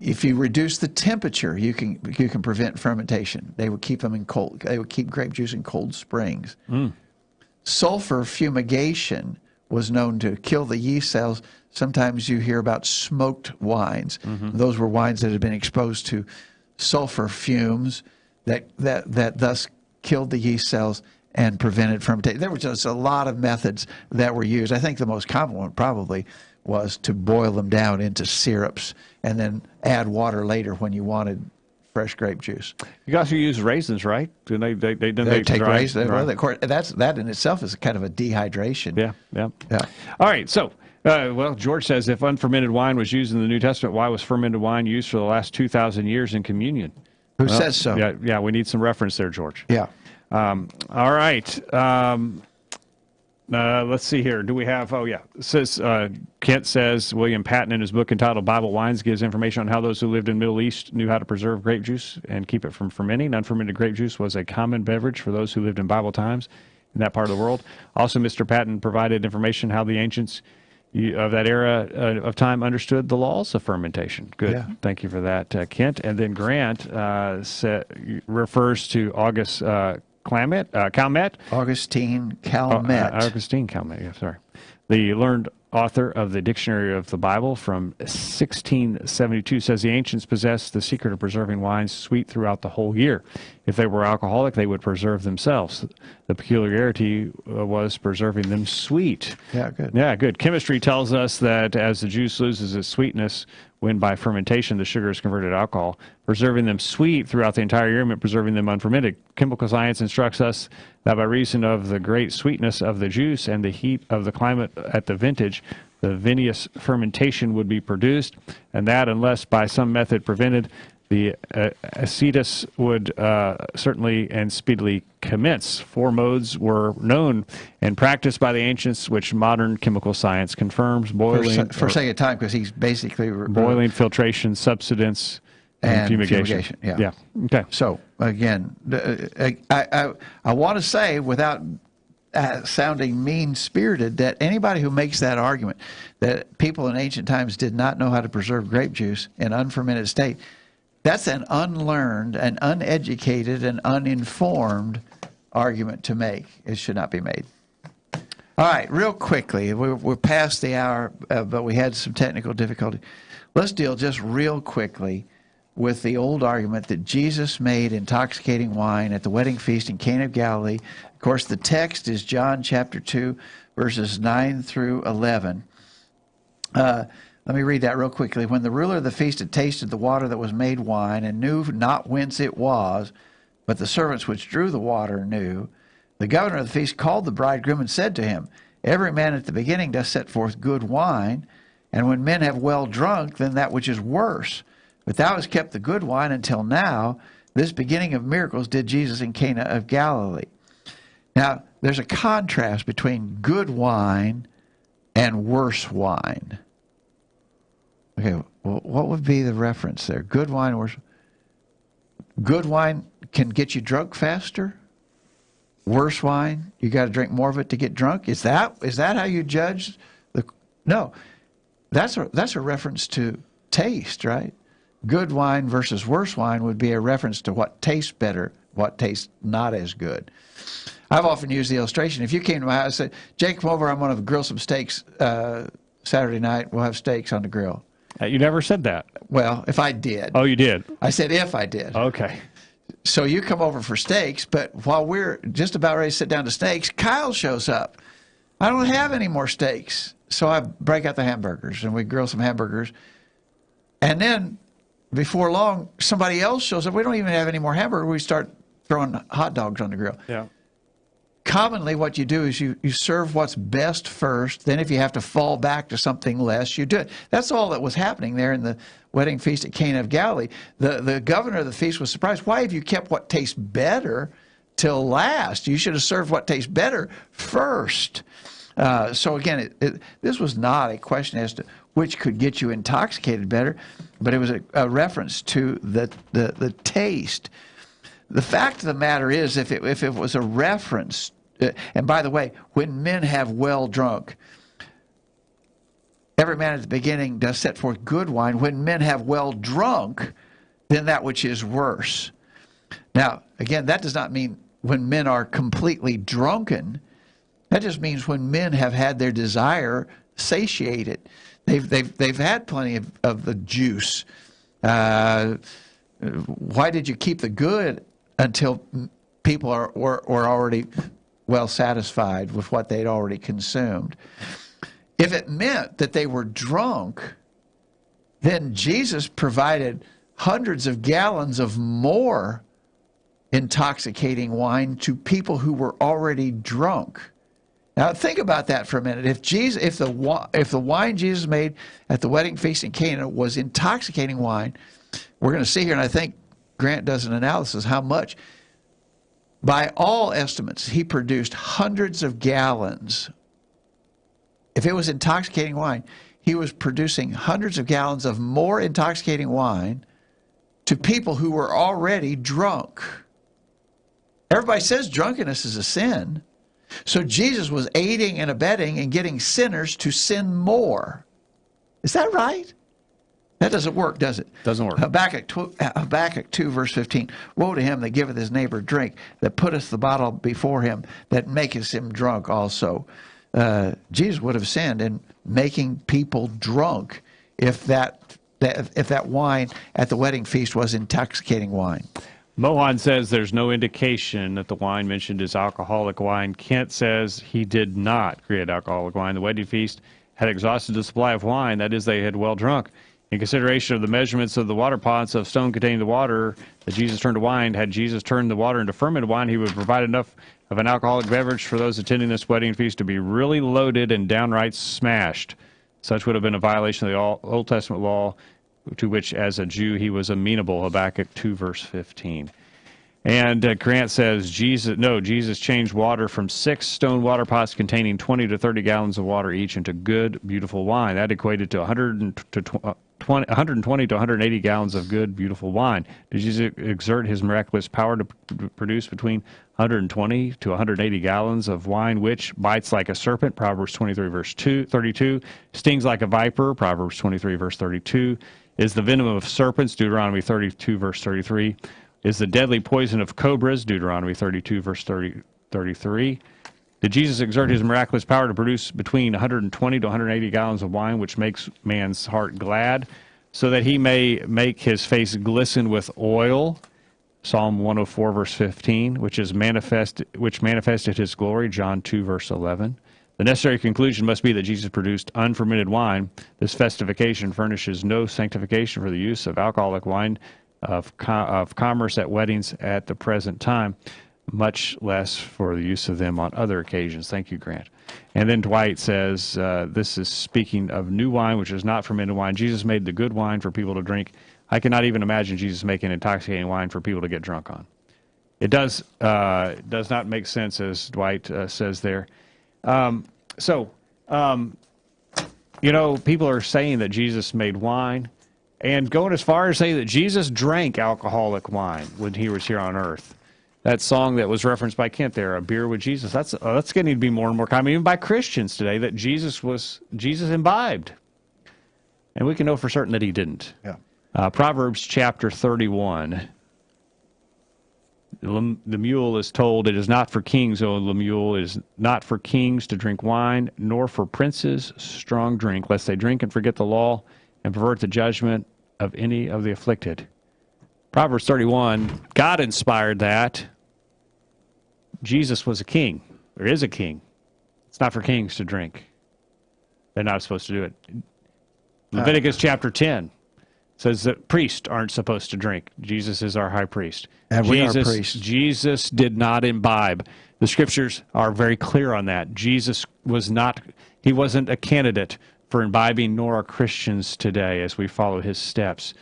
If you reduce the temperature, you can prevent fermentation. They would keep them in cold. They would keep grape juice in cold springs, sulfur fumigation was known to kill the yeast cells. Sometimes you hear about smoked wines. Those were wines that had been exposed to sulfur fumes that thus killed the yeast cells and prevented fermentation. There were just a lot of methods that were used. I think the most common one probably was to boil them down into syrups and then add water later when you wanted fresh grape juice. You guys use raisins, right? Do they take dry, raisins. dry? Well, of course, that in itself is kind of a dehydration. Yeah. All right, so, well, George says, if unfermented wine was used in the New Testament, why was fermented wine used for the last 2,000 years in communion? Who says so? Yeah, we need some reference there, George. Yeah. All right. Let's see here. Do we have? Oh, yeah. It says Kent says William Patton in his book entitled Bible Wines gives information on how those who lived in the Middle East knew how to preserve grape juice and keep it from fermenting. Unfermented grape juice was a common beverage for those who lived in Bible times in that part of the world. Also, Mr. Patton provided information how the ancients of that era of time understood the laws of fermentation. Good. Yeah. Thank you for that, Kent. And then Grant refers to August Calmet. Augustine Calmet. Augustine Calmet, yeah, sorry. The learned author of the Dictionary of the Bible from 1672 says the ancients possessed the secret of preserving wines sweet throughout the whole year. If they were alcoholic, they would preserve themselves. The peculiarity was preserving them sweet. Yeah, good. Yeah, good. Chemistry tells us that as the juice loses its sweetness when by fermentation the sugar is converted to alcohol, preserving them sweet throughout the entire year meant preserving them unfermented. Chemical science instructs us that by reason of the great sweetness of the juice and the heat of the climate at the vintage, the vinous fermentation would be produced, and that unless by some method prevented, the acetus would certainly and speedily commence. 4 modes were known and practiced by the ancients, which modern chemical science confirms: boiling, for sake of time, because he's basically boiling, filtration, subsidence, and fumigation. Yeah. Okay. So again, I want to say without sounding mean-spirited that anybody who makes that argument that people in ancient times did not know how to preserve grape juice in unfermented state, that's an unlearned, an uneducated, and uninformed argument to make. It should not be made. All right, real quickly, we're past the hour, but we had some technical difficulty. Let's deal just real quickly with the old argument that Jesus made intoxicating wine at the wedding feast in Cana of Galilee. Of course, the text is John chapter 2, verses 9 through 11. Let me read that real quickly. When the ruler of the feast had tasted the water that was made wine and knew not whence it was, but the servants which drew the water knew, the governor of the feast called the bridegroom and said to him, Every man at the beginning doth set forth good wine, and when men have well drunk, then that which is worse. But thou hast kept the good wine until now. This beginning of miracles did Jesus in Cana of Galilee. Now, there's a contrast between good wine and worse wine. Okay, well, what would be the reference there? Good wine or good wine can get you drunk faster? Worse wine, you got to drink more of it to get drunk? Is that how you judge the? No, that's a reference to taste, right? Good wine versus worse wine would be a reference to what tastes better, what tastes not as good. I've often used the illustration. If you came to my house and said, Jake, come over, I'm going to grill some steaks Saturday night. We'll have steaks on the grill. You never said that. Well, if I did. Oh, you did? I said if I did. Okay. So you come over for steaks, but while we're just about ready to sit down to steaks, Kyle shows up. I don't have any more steaks. So I break out the hamburgers, and we grill some hamburgers. And then before long, somebody else shows up. We don't even have any more hamburgers. We start throwing hot dogs on the grill. Yeah. Commonly, what you do is you serve what's best first. Then if you have to fall back to something less, you do it. That's all that was happening there in the wedding feast at Cana of Galilee. The governor of the feast was surprised. Why have you kept what tastes better till last? You should have served what tastes better first. So again, this was not a question as to which could get you intoxicated better, but it was a reference to the taste. The fact of the matter is, if it was a reference, and by the way, when men have well drunk, every man at the beginning does set forth good wine. When men have well drunk, then that which is worse. Now, again, that does not mean when men are completely drunken. That just means when men have had their desire satiated, they've had plenty of the juice. Why did you keep the good until people were already well satisfied with what they'd already consumed? If it meant that they were drunk, then Jesus provided hundreds of gallons of more intoxicating wine to people who were already drunk. Now think about that for a minute. If the wine Jesus made at the wedding feast in Cana was intoxicating wine, we're going to see here, and I think Grant does an analysis how much. By all estimates, he produced hundreds of gallons. If it was intoxicating wine, he was producing hundreds of gallons of more intoxicating wine to people who were already drunk. Everybody says drunkenness is a sin. So Jesus was aiding and abetting and getting sinners to sin more. Is that right? That doesn't work, does it? Doesn't work. Habakkuk 2, verse 15. Woe to him that giveth his neighbor drink, that putteth the bottle before him, that maketh him drunk also. Jesus would have sinned in making people drunk if that wine at the wedding feast was intoxicating wine. Mohan says there's no indication that the wine mentioned is alcoholic wine. Kent says he did not create alcoholic wine. The wedding feast had exhausted the supply of wine. That is, they had well drunk. In consideration of the measurements of the water pots of stone containing the water that Jesus turned to wine, had Jesus turned the water into fermented wine, he would provide enough of an alcoholic beverage for those attending this wedding feast to be really loaded and downright smashed. Such would have been a violation of the Old Testament law, to which, as a Jew, he was amenable. Habakkuk 2, verse 15. And Grant says, Jesus changed water from 6 stone water pots containing 20 to 30 gallons of water each into good, beautiful wine. That equated to 120 to 180 gallons of good, beautiful wine. Did Jesus exert his miraculous power to produce between 120 to 180 gallons of wine, which bites like a serpent, Proverbs 23, verse 32, stings like a viper, Proverbs 23, verse 32, is the venom of serpents, Deuteronomy 32, verse 33, is the deadly poison of cobras, Deuteronomy 32, verse 33. Did Jesus exert his miraculous power to produce between 120 to 180 gallons of wine, which makes man's heart glad, so that he may make his face glisten with oil, Psalm 104, verse 15, which manifested his glory, John 2, verse 11. The necessary conclusion must be that Jesus produced unfermented wine. This festification furnishes no sanctification for the use of alcoholic wine of commerce at weddings at the present time, much less for the use of them on other occasions. Thank you, Grant. And then Dwight says, this is speaking of new wine, which is not fermented wine. Jesus made the good wine for people to drink. I cannot even imagine Jesus making intoxicating wine for people to get drunk on. It does not make sense, as Dwight says there. People are saying that Jesus made wine and going as far as saying that Jesus drank alcoholic wine when he was here on earth. That song that was referenced by Kent there, A Beer with Jesus, that's getting to be more and more common, even by Christians today, that Jesus imbibed. And we can know for certain that he didn't. Yeah. Proverbs chapter 31. The mule is told, it is not for kings, O Lemuel, it is not for kings to drink wine, nor for princes strong drink, lest they drink and forget the law and pervert the judgment of any of the afflicted. Proverbs 31, God inspired that. Jesus was a king, or is a king. It's not for kings to drink. They're not supposed to do it. Leviticus chapter 10 says that priests aren't supposed to drink. Jesus is our high priest. And we are priests. Jesus did not imbibe. The scriptures are very clear on that. Jesus wasn't a candidate for imbibing, nor are Christians today as we follow his steps.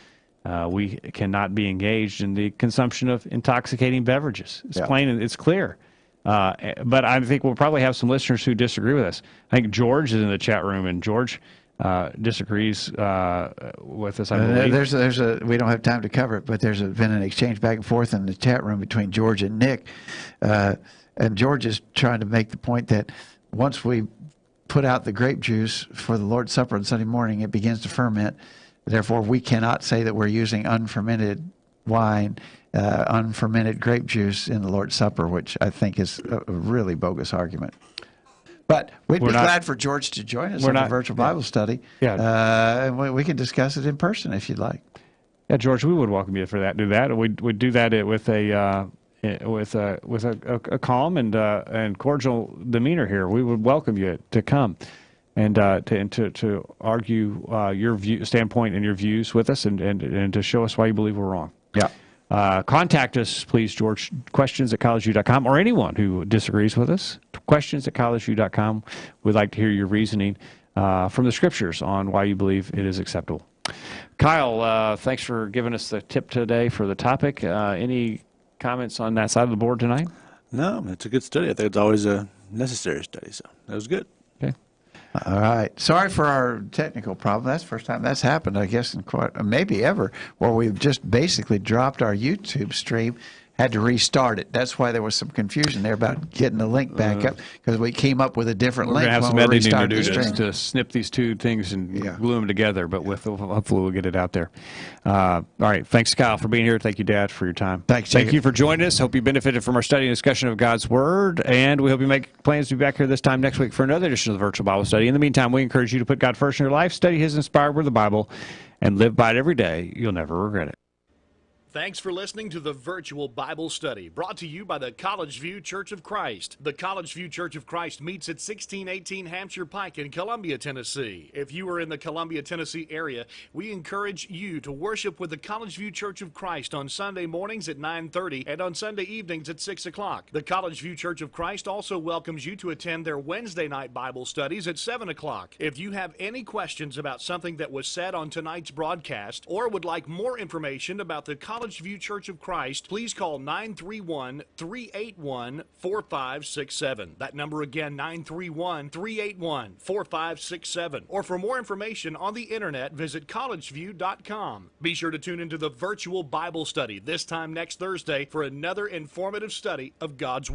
We cannot be engaged in the consumption of intoxicating beverages. It's plain and it's clear. But I think we'll probably have some listeners who disagree with us. I think George is in the chat room, and George disagrees with us, I believe. We don't have time to cover it, but there's been an exchange back and forth in the chat room between George and Nick. And George is trying to make the point that once we put out the grape juice for the Lord's Supper on Sunday morning, it begins to ferment. Therefore, we cannot say that we're using unfermented wine, unfermented grape juice in the Lord's Supper, which I think is a really bogus argument. But we'd be We're not- glad for George to join us we're on the not- virtual yeah. Bible study. Yeah. And we can discuss it in person if you'd like. Yeah, George, we would welcome you for that. Do that. We'd do that with a calm and cordial demeanor here. We would welcome you to come and to argue your standpoint and your views with us and to show us why you believe we're wrong. Yeah. Contact us, please, George. Questions@collegeview.com, or anyone who disagrees with us. Questions@collegeview.com. We'd like to hear your reasoning from the Scriptures on why you believe it is acceptable. Kyle, thanks for giving us the tip today for the topic. Any comments on that side of the board tonight? No, it's a good study. I think it's always a necessary study, so that was good. Okay. All right. Sorry for our technical problem. That's the first time that's happened, I guess, in quite maybe ever, where we've just basically dropped our YouTube stream, had to restart it. That's why there was some confusion there about getting the link back up, because we came up with a different We're link going to have when some we editing to restarted do the stream. to snip these two things and Yeah. glue them together, but hopefully we'll get it out there. All right. Thanks, Kyle, for being here. Thank you, Dad, for your time. Thanks, Thank Jacob. you for joining us. Hope you benefited from our study and discussion of God's Word, and we hope you make plans to be back here this time next week for another edition of the Virtual Bible Study. In the meantime, we encourage you to put God first in your life, study His inspired Word of the Bible, and live by it every day. You'll never regret it. Thanks for listening to the Virtual Bible Study, brought to you by the College View Church of Christ. The College View Church of Christ meets at 1618 Hampshire Pike in Columbia, Tennessee. If you are in the Columbia, Tennessee area, we encourage you to worship with the College View Church of Christ on Sunday mornings at 9:30 and on Sunday evenings at 6 o'clock. The College View Church of Christ also welcomes you to attend their Wednesday night Bible studies at 7 o'clock. If you have any questions about something that was said on tonight's broadcast or would like more information about the College View Church of Christ, please call 931-381-4567. That number again, 931-381-4567. Or for more information on the internet, visit collegeview.com. Be sure to tune into the Virtual Bible Study this time next Thursday for another informative study of God's Word.